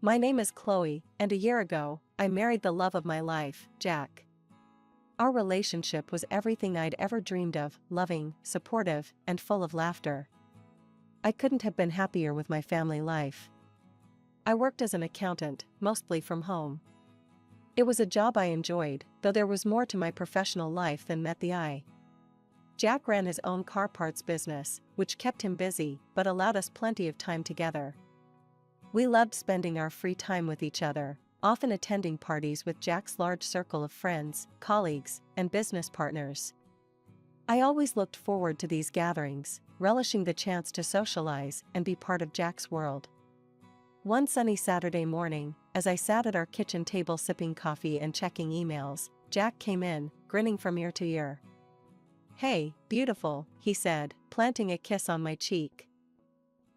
My name is Chloe, and a year ago, I married the love of my life, Jack. Our relationship was everything I'd ever dreamed of, loving, supportive, and full of laughter. I couldn't have been happier with my family life. I worked as an accountant, mostly from home. It was a job I enjoyed, though there was more to my professional life than met the eye. Jack ran his own car parts business, which kept him busy but allowed us plenty of time together. We loved spending our free time with each other, often attending parties with Jack's large circle of friends, colleagues, and business partners. I always looked forward to these gatherings, relishing the chance to socialize and be part of Jack's world. One sunny Saturday morning, as I sat at our kitchen table sipping coffee and checking emails, Jack came in, grinning from ear to ear. "Hey, beautiful," he said, planting a kiss on my cheek.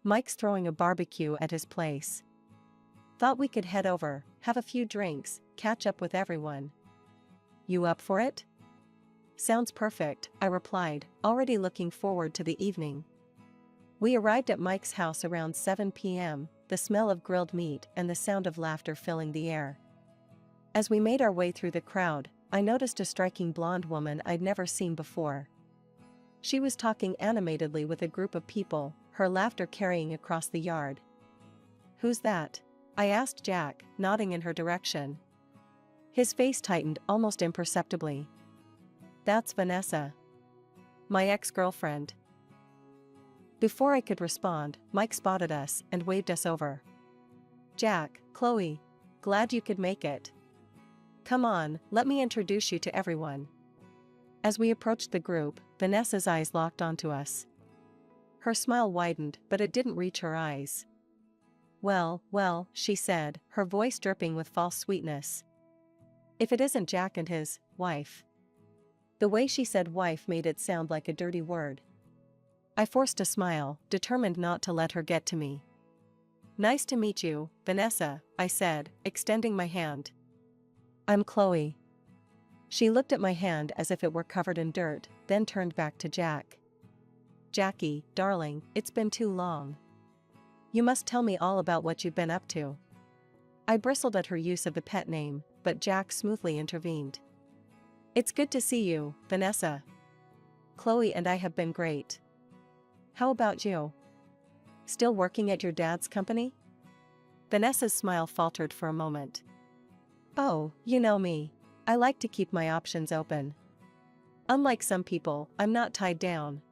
"Mike's throwing a barbecue at his place. Thought we could head over, have a few drinks, catch up with everyone. You up for it?" "Sounds perfect," I replied, already looking forward to the evening. We arrived at Mike's house around 7 p.m., the smell of grilled meat and the sound of laughter filling the air. As we made our way through the crowd, I noticed a striking blonde woman I'd never seen before. She was talking animatedly with a group of people, her laughter carrying across the yard. "Who's that?" I asked Jack, nodding in her direction. His face tightened almost imperceptibly. "That's Vanessa. My ex-girlfriend." Before I could respond, Mike spotted us and waved us over. "Jack, Chloe. Glad you could make it. Come on, let me introduce you to everyone." As we approached the group, Vanessa's eyes locked onto us. Her smile widened, but it didn't reach her eyes. Well, she said, her voice dripping with false sweetness. "If it isn't Jack and his wife." The way she said wife made it sound like a dirty word. I forced a smile, determined not to let her get to me. "Nice to meet you, Vanessa," I said, extending my hand. "I'm Chloe." She looked at my hand as if it were covered in dirt, then turned back to Jack. "Jackie, darling, it's been too long. You must tell me all about what you've been up to." I bristled at her use of the pet name, but Jack smoothly intervened. "It's good to see you, Vanessa. Chloe and I have been great. How about you? Still working at your dad's company?" Vanessa's smile faltered for a moment. "Oh, you know me. I like to keep my options open. Unlike some people, I'm not tied down."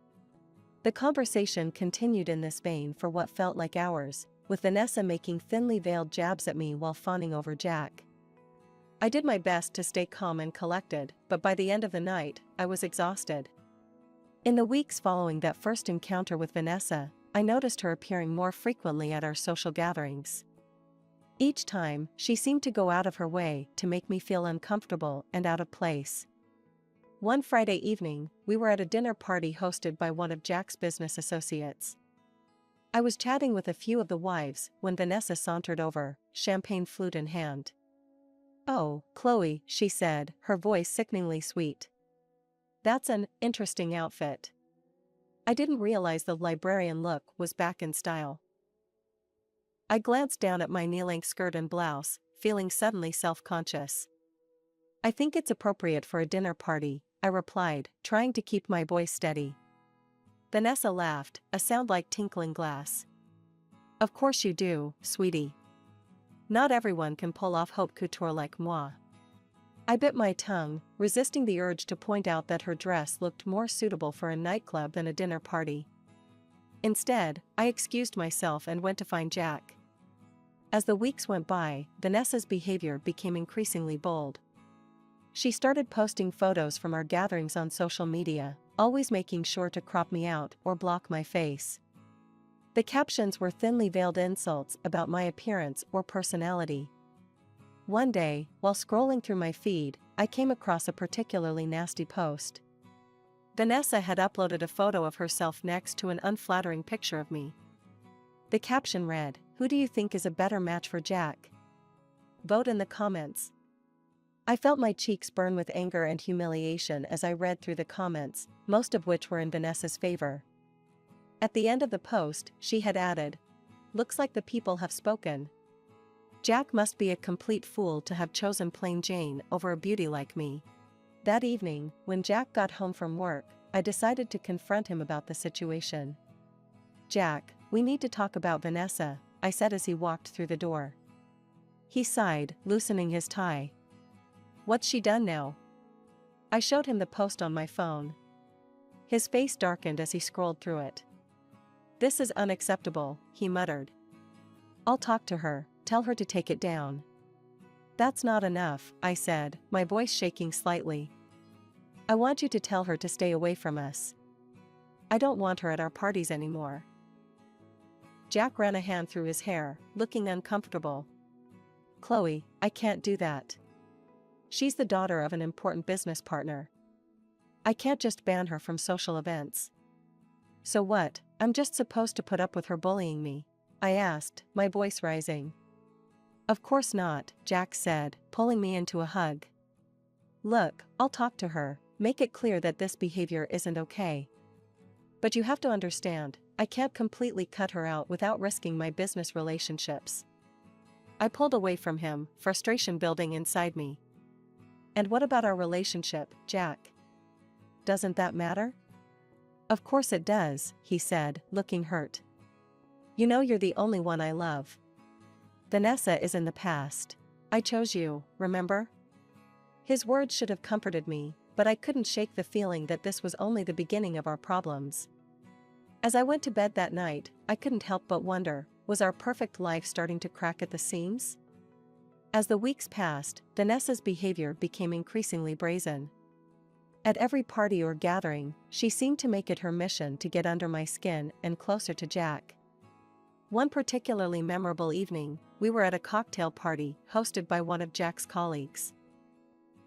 The conversation continued in this vein for what felt like hours, with Vanessa making thinly veiled jabs at me while fawning over Jack. I did my best to stay calm and collected, but by the end of the night, I was exhausted. In the weeks following that first encounter with Vanessa, I noticed her appearing more frequently at our social gatherings. Each time, she seemed to go out of her way to make me feel uncomfortable and out of place. One Friday evening, we were at a dinner party hosted by one of Jack's business associates. I was chatting with a few of the wives when Vanessa sauntered over, champagne flute in hand. "Oh, Chloe," she said, her voice sickeningly sweet. "That's an interesting outfit." I didn't realize the librarian look was back in style. I glanced down at my knee-length skirt and blouse, feeling suddenly self-conscious. "I think it's appropriate for a dinner party," I replied, trying to keep my voice steady. Vanessa laughed, a sound like tinkling glass. "Of course you do, sweetie. Not everyone can pull off haute couture like moi." I bit my tongue, resisting the urge to point out that her dress looked more suitable for a nightclub than a dinner party. Instead, I excused myself and went to find Jack. As the weeks went by, Vanessa's behavior became increasingly bold. She started posting photos from our gatherings on social media, always making sure to crop me out or block my face. The captions were thinly veiled insults about my appearance or personality. One day, while scrolling through my feed, I came across a particularly nasty post. Vanessa had uploaded a photo of herself next to an unflattering picture of me. The caption read, "Who do you think is a better match for Jack? Vote in the comments." I felt my cheeks burn with anger and humiliation as I read through the comments, most of which were in Vanessa's favor. At the end of the post, she had added, "Looks like the people have spoken." Jack must be a complete fool to have chosen plain Jane over a beauty like me. That evening, when Jack got home from work, I decided to confront him about the situation. "Jack, we need to talk about Vanessa," I said as he walked through the door. He sighed, loosening his tie. "What's she done now?" I showed him the post on my phone. His face darkened as he scrolled through it. "This is unacceptable," he muttered. "I'll talk to her, tell her to take it down." "That's not enough," I said, my voice shaking slightly. "I want you to tell her to stay away from us. I don't want her at our parties anymore." Jack ran a hand through his hair, looking uncomfortable. "Chloe, I can't do that. She's the daughter of an important business partner. I can't just ban her from social events." "So what, I'm just supposed to put up with her bullying me?" I asked, my voice rising. "Of course not," Jack said, pulling me into a hug. "Look, I'll talk to her, make it clear that this behavior isn't okay. But you have to understand, I can't completely cut her out without risking my business relationships." I pulled away from him, frustration building inside me. "And what about our relationship, Jack? Doesn't that matter?" "Of course it does," he said, looking hurt. "You know you're the only one I love. Vanessa is in the past. I chose you, remember?" His words should have comforted me, but I couldn't shake the feeling that this was only the beginning of our problems. As I went to bed that night, I couldn't help but wonder, was our perfect life starting to crack at the seams? As the weeks passed, Vanessa's behavior became increasingly brazen. At every party or gathering, she seemed to make it her mission to get under my skin and closer to Jack. One particularly memorable evening, we were at a cocktail party hosted by one of Jack's colleagues.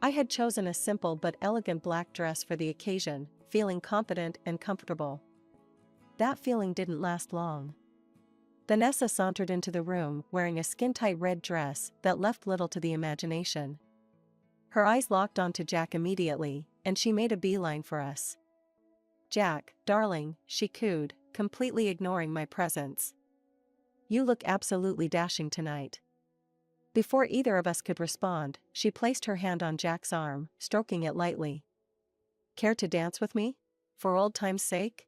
I had chosen a simple but elegant black dress for the occasion, feeling confident and comfortable. That feeling didn't last long. Vanessa sauntered into the room wearing a skin-tight red dress that left little to the imagination. Her eyes locked onto Jack immediately, and she made a beeline for us. "Jack, darling," she cooed, completely ignoring my presence. "You look absolutely dashing tonight." Before either of us could respond, she placed her hand on Jack's arm, stroking it lightly. "Care to dance with me? For old time's sake?"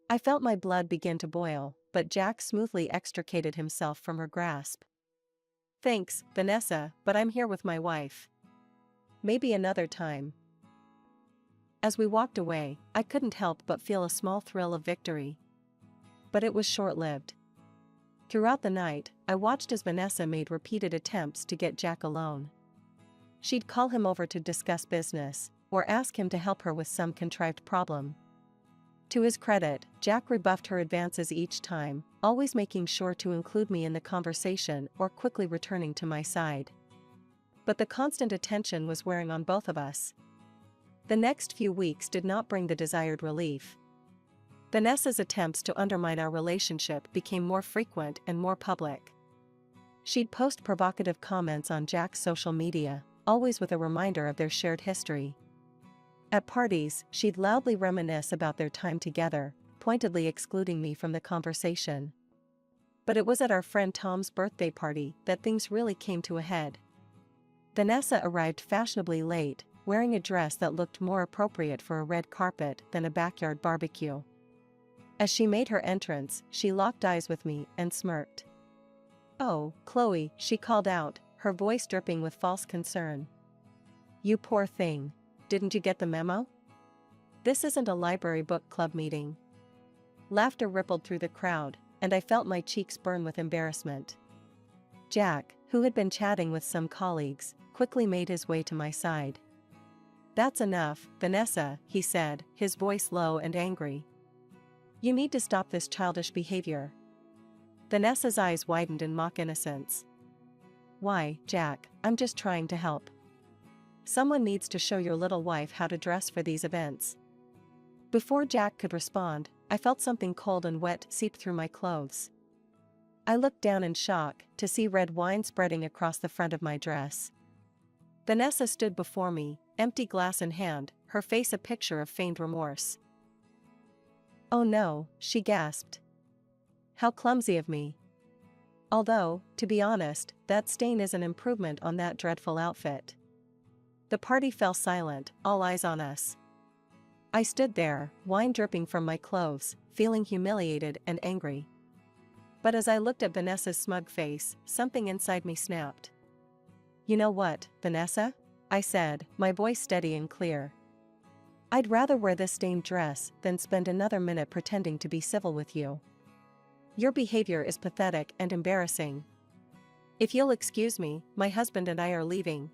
I felt my blood begin to boil, but Jack smoothly extricated himself from her grasp. "Thanks, Vanessa, but I'm here with my wife. Maybe another time." As we walked away, I couldn't help but feel a small thrill of victory. But it was short-lived. Throughout the night, I watched as Vanessa made repeated attempts to get Jack alone. She'd call him over to discuss business, or ask him to help her with some contrived problem. To his credit, Jack rebuffed her advances each time, always making sure to include me in the conversation or quickly returning to my side. But the constant attention was wearing on both of us. The next few weeks did not bring the desired relief. Vanessa's attempts to undermine our relationship became more frequent and more public. She'd post provocative comments on Jack's social media, always with a reminder of their shared history. At parties, she'd loudly reminisce about their time together, pointedly excluding me from the conversation. But it was at our friend Tom's birthday party that things really came to a head. Vanessa arrived fashionably late, wearing a dress that looked more appropriate for a red carpet than a backyard barbecue. As she made her entrance, she locked eyes with me and smirked. "Oh, Chloe," she called out, her voice dripping with false concern. "You poor thing. Didn't you get the memo? This isn't a library book club meeting." Laughter rippled through the crowd, and I felt my cheeks burn with embarrassment. Jack, who had been chatting with some colleagues, quickly made his way to my side. "That's enough, Vanessa," he said, his voice low and angry. "You need to stop this childish behavior." Vanessa's eyes widened in mock innocence. "Why, Jack, I'm just trying to help. Someone needs to show your little wife how to dress for these events." Before Jack could respond, I felt something cold and wet seep through my clothes. I looked down in shock to see red wine spreading across the front of my dress. Vanessa stood before me, empty glass in hand, her face a picture of feigned remorse. "Oh no," she gasped. "How clumsy of me. Although, to be honest, that stain is an improvement on that dreadful outfit. The party fell silent, all eyes on us. I stood there, wine dripping from my clothes, feeling humiliated and angry. But as I looked at Vanessa's smug face, something inside me snapped. "You know what, Vanessa?" I said, my voice steady and clear. "I'd rather wear this stained dress than spend another minute pretending to be civil with you. Your behavior is pathetic and embarrassing. If you'll excuse me, my husband and I are leaving."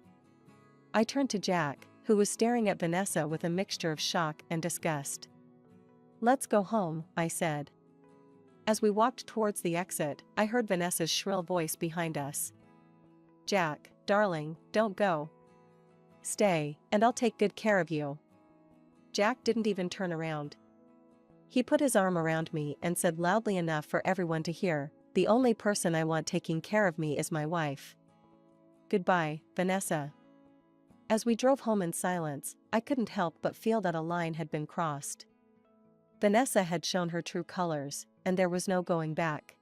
I turned to Jack, who was staring at Vanessa with a mixture of shock and disgust. "Let's go home," I said. As we walked towards the exit, I heard Vanessa's shrill voice behind us. "Jack, darling, don't go. Stay, and I'll take good care of you." Jack didn't even turn around. He put his arm around me and said loudly enough for everyone to hear, "The only person I want taking care of me is my wife. Goodbye, Vanessa." As we drove home in silence, I couldn't help but feel that a line had been crossed. Vanessa had shown her true colors, and there was no going back.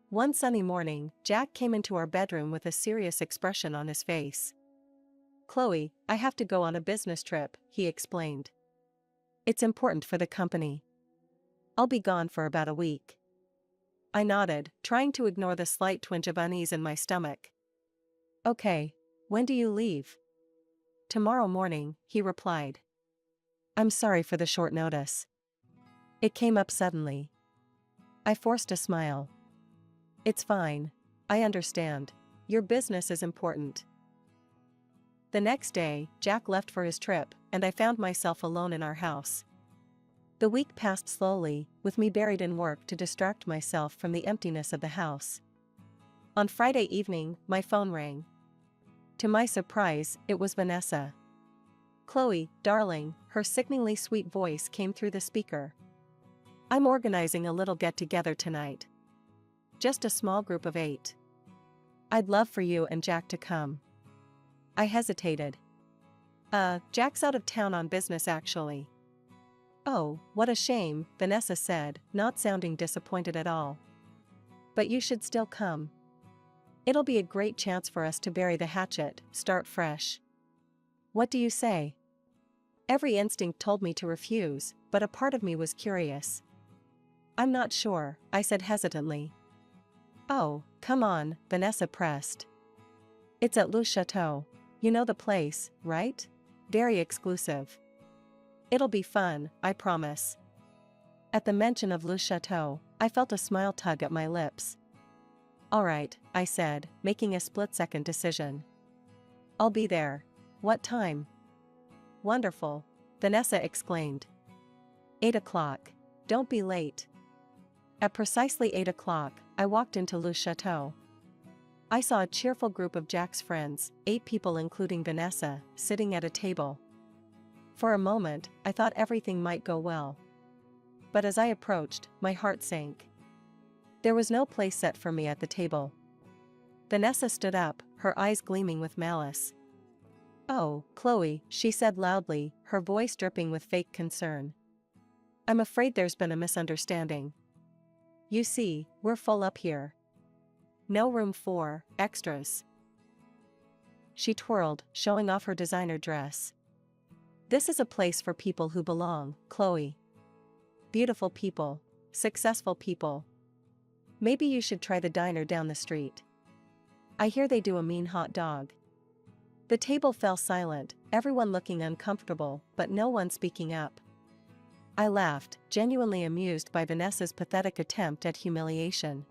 One sunny morning, Jack came into our bedroom with a serious expression on his face. "Chloe, I have to go on a business trip," he explained. "It's important for the company. I'll be gone for about a week." I nodded, trying to ignore the slight twinge of unease in my stomach. "Okay. When do you leave?" "Tomorrow morning," he replied. "I'm sorry for the short notice. It came up suddenly." I forced a smile. "It's fine. I understand. Your business is important." The next day, Jack left for his trip, and I found myself alone in our house. The week passed slowly, with me buried in work to distract myself from the emptiness of the house. On Friday evening, my phone rang. To my surprise, it was Vanessa. "Chloe, darling," her sickeningly sweet voice came through the speaker. "I'm organizing a little get-together tonight. Just a small group of 8. I'd love for you and Jack to come." I hesitated. Jack's out of town on business actually." "Oh, what a shame," Vanessa said, not sounding disappointed at all. "But you should still come. It'll be a great chance for us to bury the hatchet, start fresh. What do you say?" Every instinct told me to refuse, but a part of me was curious. "I'm not sure," I said hesitantly. "Oh, come on," Vanessa pressed. "It's at Le Chateau. You know the place, right? Very exclusive. It'll be fun, I promise." At the mention of Le Chateau, I felt a smile tug at my lips. "All right," I said, making a split-second decision. "I'll be there. What time?" "Wonderful," Vanessa exclaimed. 8 o'clock. Don't be late." At precisely 8 o'clock, I walked into Le Chateau. I saw a cheerful group of Jack's friends, 8 people including Vanessa, sitting at a table. For a moment, I thought everything might go well. But as I approached, my heart sank. There was no place set for me at the table. Vanessa stood up, her eyes gleaming with malice. "Oh, Chloe," she said loudly, her voice dripping with fake concern. "I'm afraid there's been a misunderstanding. You see, we're full up here. No room for extras." She twirled, showing off her designer dress. "This is a place for people who belong, Chloe. Beautiful people. Successful people. Maybe you should try the diner down the street. I hear they do a mean hot dog." The table fell silent, everyone looking uncomfortable, but no one speaking up. I laughed, genuinely amused by Vanessa's pathetic attempt at humiliation.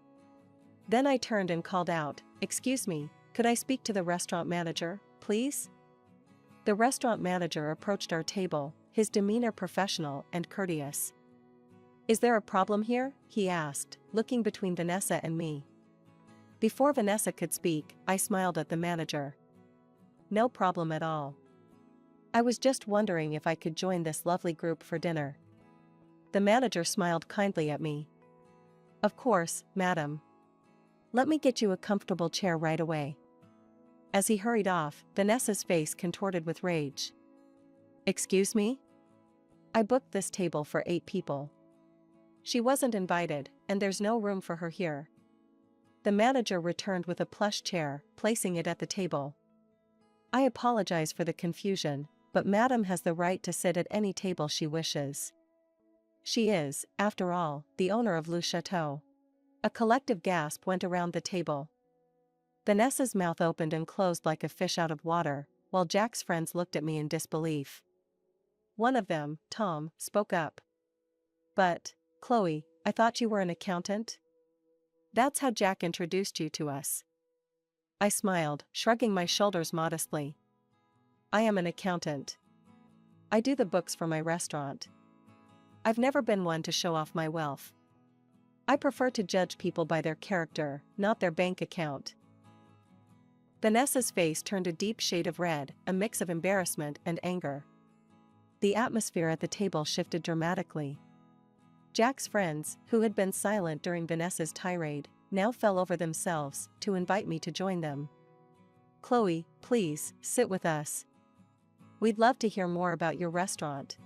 Then I turned and called out, "Excuse me, could I speak to the restaurant manager, please?" The restaurant manager approached our table, his demeanor professional and courteous. "Is there a problem here?" he asked, looking between Vanessa and me. Before Vanessa could speak, I smiled at the manager. "No problem at all. I was just wondering if I could join this lovely group for dinner." The manager smiled kindly at me. "Of course, madam. Let me get you a comfortable chair right away." As he hurried off, Vanessa's face contorted with rage. "Excuse me? I booked this table for 8 people. She wasn't invited, and there's no room for her here." The manager returned with a plush chair, placing it at the table. I apologize for the confusion, but Madame has the right to sit at any table she wishes. She is, after all, the owner of Le Chateau. A collective gasp went around the table. Vanessa's mouth opened and closed like a fish out of water, while Jack's friends looked at me in disbelief. One of them, Tom, spoke up. But, Chloe, I thought you were an accountant? That's how Jack introduced you to us. I smiled, shrugging my shoulders modestly. I am an accountant. I do the books for my restaurant. I've never been one to show off my wealth. I prefer to judge people by their character, not their bank account. Vanessa's face turned a deep shade of red, a mix of embarrassment and anger. The atmosphere at the table shifted dramatically. Jack's friends, who had been silent during Vanessa's tirade, now fell over themselves to invite me to join them. Chloe, please, sit with us. We'd love to hear more about your restaurant.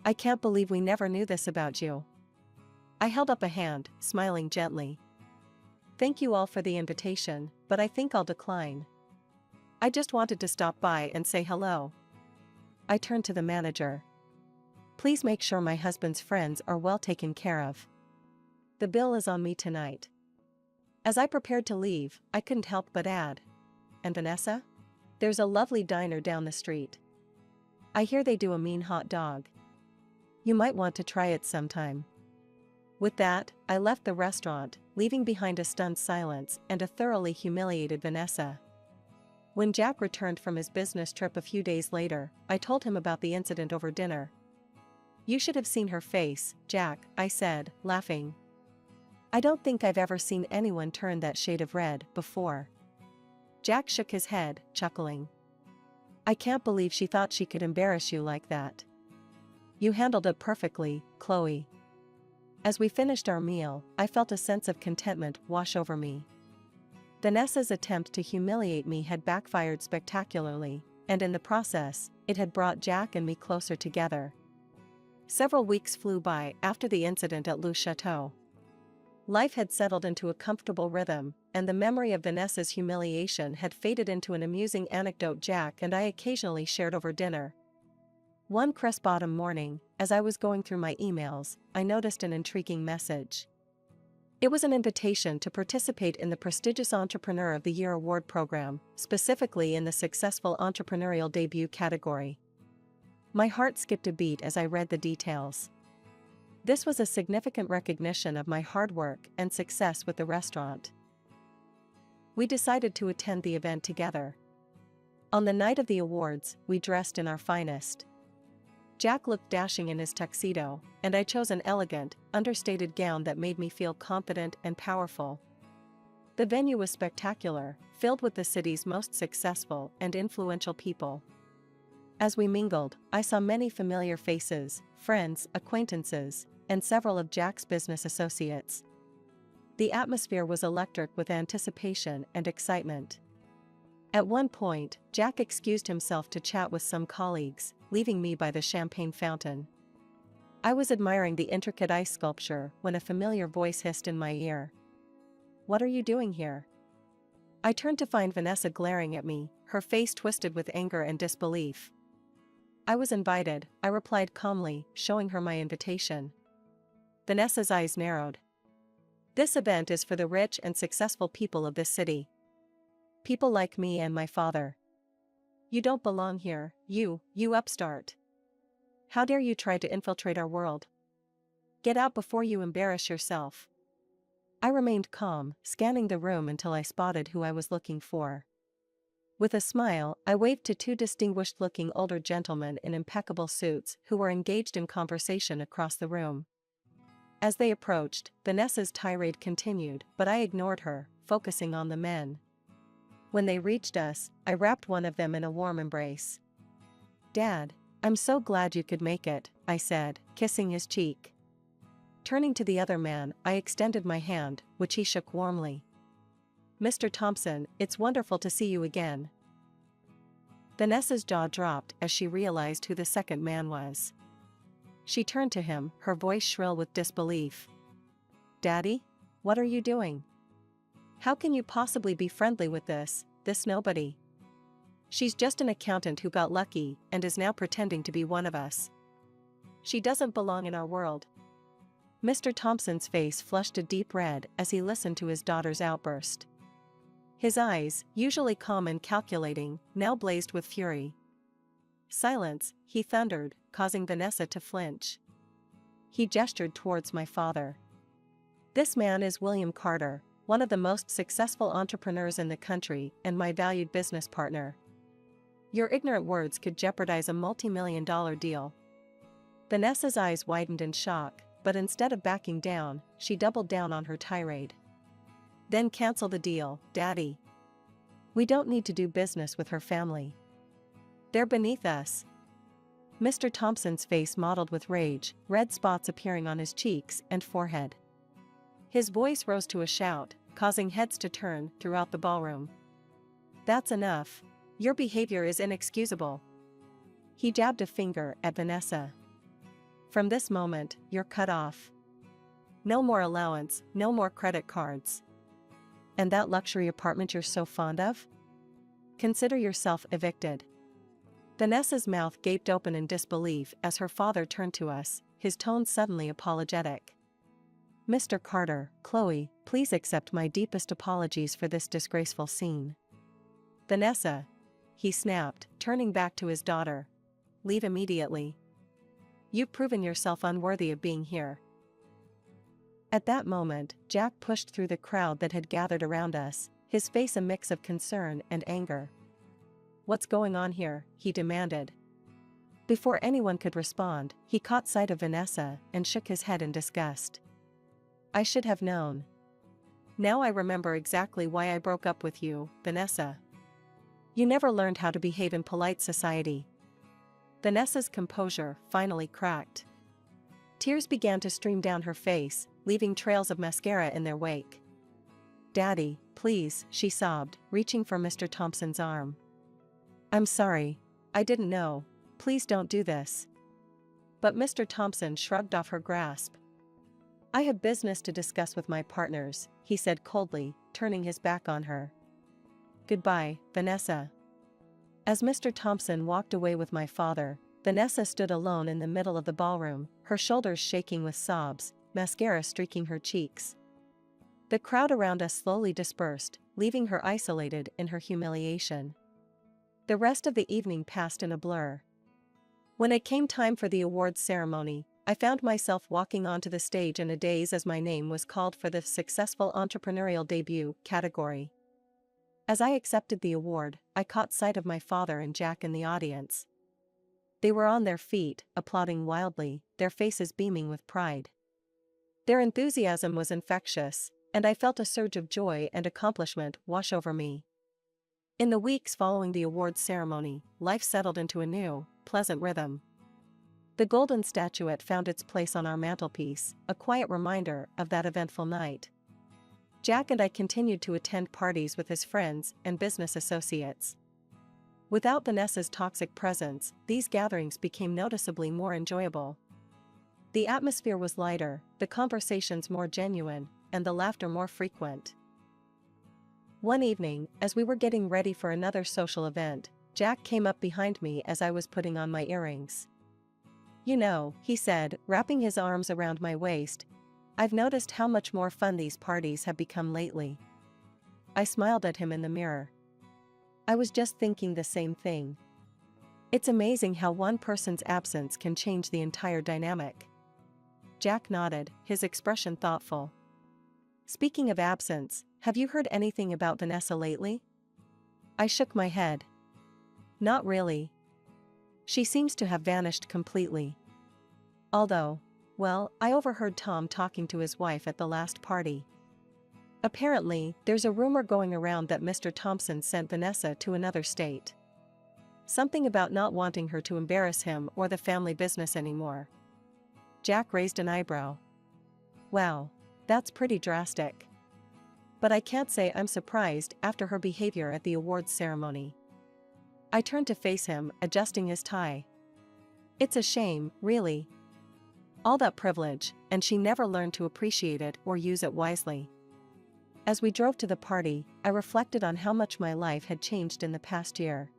I can't believe we never knew this about you. I held up a hand, smiling gently. Thank you all for the invitation, but I think I'll decline. I just wanted to stop by and say hello. I turned to the manager. Please make sure my husband's friends are well taken care of. The bill is on me tonight. As I prepared to leave, I couldn't help but add. And Vanessa? There's a lovely diner down the street. I hear they do a mean hot dog. You might want to try it sometime. With that, I left the restaurant, leaving behind a stunned silence and a thoroughly humiliated Vanessa. When Jack returned from his business trip a few days later, I told him about the incident over dinner. You should have seen her face, Jack, I said, laughing. I don't think I've ever seen anyone turn that shade of red before. Jack shook his head, chuckling. I can't believe she thought she could embarrass you like that. You handled it perfectly, Chloe. As we finished our meal, I felt a sense of contentment wash over me. Vanessa's attempt to humiliate me had backfired spectacularly, and in the process, it had brought Jack and me closer together. Several weeks flew by after the incident at Le Chateau. Life had settled into a comfortable rhythm, and the memory of Vanessa's humiliation had faded into an amusing anecdote Jack and I occasionally shared over dinner. One crisp autumn morning, as I was going through my emails, I noticed an intriguing message. It was an invitation to participate in the prestigious Entrepreneur of the Year award program, specifically in the Successful Entrepreneurial Debut category. My heart skipped a beat as I read the details. This was a significant recognition of my hard work and success with the restaurant. We decided to attend the event together. On the night of the awards, we dressed in our finest. Jack looked dashing in his tuxedo, and I chose an elegant, understated gown that made me feel confident and powerful. The venue was spectacular, filled with the city's most successful and influential people. As we mingled, I saw many familiar faces, friends, acquaintances, and several of Jack's business associates. The atmosphere was electric with anticipation and excitement. At one point, Jack excused himself to chat with some colleagues, leaving me by the champagne fountain. I was admiring the intricate ice sculpture when a familiar voice hissed in my ear. What are you doing here? I turned to find Vanessa glaring at me, her face twisted with anger and disbelief. I was invited, I replied calmly, showing her my invitation. Vanessa's eyes narrowed. This event is for the rich and successful people of this city. People like me and my father. You don't belong here, you upstart. How dare you try to infiltrate our world? Get out before you embarrass yourself. I remained calm, scanning the room until I spotted who I was looking for. With a smile, I waved to two distinguished-looking older gentlemen in impeccable suits who were engaged in conversation across the room. As they approached, Vanessa's tirade continued, but I ignored her, focusing on the men. When they reached us, I wrapped one of them in a warm embrace. Dad, I'm so glad you could make it, I said, kissing his cheek. Turning to the other man, I extended my hand, which he shook warmly. Mr. Thompson, it's wonderful to see you again. Vanessa's jaw dropped as she realized who the second man was. She turned to him, her voice shrill with disbelief. Daddy? What are you doing? How can you possibly be friendly with this nobody? She's just an accountant who got lucky and is now pretending to be one of us. She doesn't belong in our world." Mr. Thompson's face flushed a deep red as he listened to his daughter's outburst. His eyes, usually calm and calculating, now blazed with fury. "Silence," he thundered, causing Vanessa to flinch. He gestured towards my father. "This man is William Carter, one of the most successful entrepreneurs in the country and my valued business partner. Your ignorant words could jeopardize a multi-million-dollar deal." Vanessa's eyes widened in shock, but instead of backing down, she doubled down on her tirade. "Then cancel the deal, Daddy. We don't need to do business with her family. They're beneath us." Mr. Thompson's face mottled with rage, red spots appearing on his cheeks and forehead. His voice rose to a shout, causing heads to turn throughout the ballroom. "That's enough. Your behavior is inexcusable." He jabbed a finger at Vanessa. "From this moment, you're cut off. No more allowance, no more credit cards. And that luxury apartment you're so fond of? Consider yourself evicted." Vanessa's mouth gaped open in disbelief as her father turned to us, his tone suddenly apologetic. "Mr. Carter, Chloe, please accept my deepest apologies for this disgraceful scene." "Vanessa," he snapped, turning back to his daughter. "Leave immediately. You've proven yourself unworthy of being here." At that moment, Jack pushed through the crowd that had gathered around us, his face a mix of concern and anger. "What's going on here?" he demanded. Before anyone could respond, he caught sight of Vanessa and shook his head in disgust. "I should have known. Now I remember exactly why I broke up with you, Vanessa. You never learned how to behave in polite society." Vanessa's composure finally cracked. Tears began to stream down her face, leaving trails of mascara in their wake. "Daddy, please," she sobbed, reaching for Mr. Thompson's arm. "I'm sorry. I didn't know. Please don't do this." But Mr. Thompson shrugged off her grasp. "I have business to discuss with my partners," he said coldly, turning his back on her. "Goodbye, Vanessa." As Mr. Thompson walked away with my father, Vanessa stood alone in the middle of the ballroom, her shoulders shaking with sobs, mascara streaking her cheeks. The crowd around us slowly dispersed, leaving her isolated in her humiliation. The rest of the evening passed in a blur. When it came time for the awards ceremony, I found myself walking onto the stage in a daze as my name was called for the Successful Entrepreneurial Debut category. As I accepted the award, I caught sight of my father and Jack in the audience. They were on their feet, applauding wildly, their faces beaming with pride. Their enthusiasm was infectious, and I felt a surge of joy and accomplishment wash over me. In the weeks following the awards ceremony, life settled into a new, pleasant rhythm. The golden statuette found its place on our mantelpiece, a quiet reminder of that eventful night. Jack and I continued to attend parties with his friends and business associates. Without Vanessa's toxic presence, these gatherings became noticeably more enjoyable. The atmosphere was lighter, the conversations more genuine, and the laughter more frequent. One evening, as we were getting ready for another social event, Jack came up behind me as I was putting on my earrings. "You know," he said, wrapping his arms around my waist, "I've noticed how much more fun these parties have become lately." I smiled at him in the mirror. I was just thinking the same thing. It's amazing how one person's absence can change the entire dynamic. Jack nodded, his expression thoughtful. "Speaking of absence, have you heard anything about Vanessa lately?" I shook my head. "Not really. She seems to have vanished completely. Although, well, I overheard Tom talking to his wife at the last party. Apparently, there's a rumor going around that Mr. Thompson sent Vanessa to another state. Something about not wanting her to embarrass him or the family business anymore." Jack raised an eyebrow. "Wow, that's pretty drastic. But I can't say I'm surprised after her behavior at the awards ceremony." I turned to face him, adjusting his tie. "It's a shame, really. All that privilege, and she never learned to appreciate it or use it wisely." As we drove to the party, I reflected on how much my life had changed in the past year.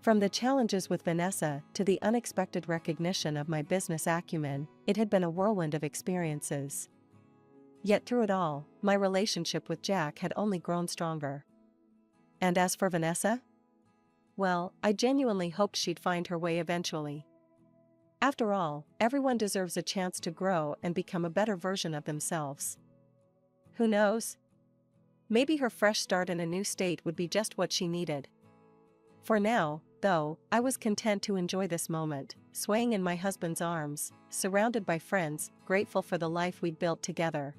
From the challenges with Vanessa to the unexpected recognition of my business acumen, it had been a whirlwind of experiences. Yet through it all, my relationship with Jack had only grown stronger. And as for Vanessa? Well, I genuinely hoped she'd find her way eventually. After all, everyone deserves a chance to grow and become a better version of themselves. Who knows? Maybe her fresh start in a new state would be just what she needed. For now, though, I was content to enjoy this moment, swaying in my husband's arms, surrounded by friends, grateful for the life we'd built together.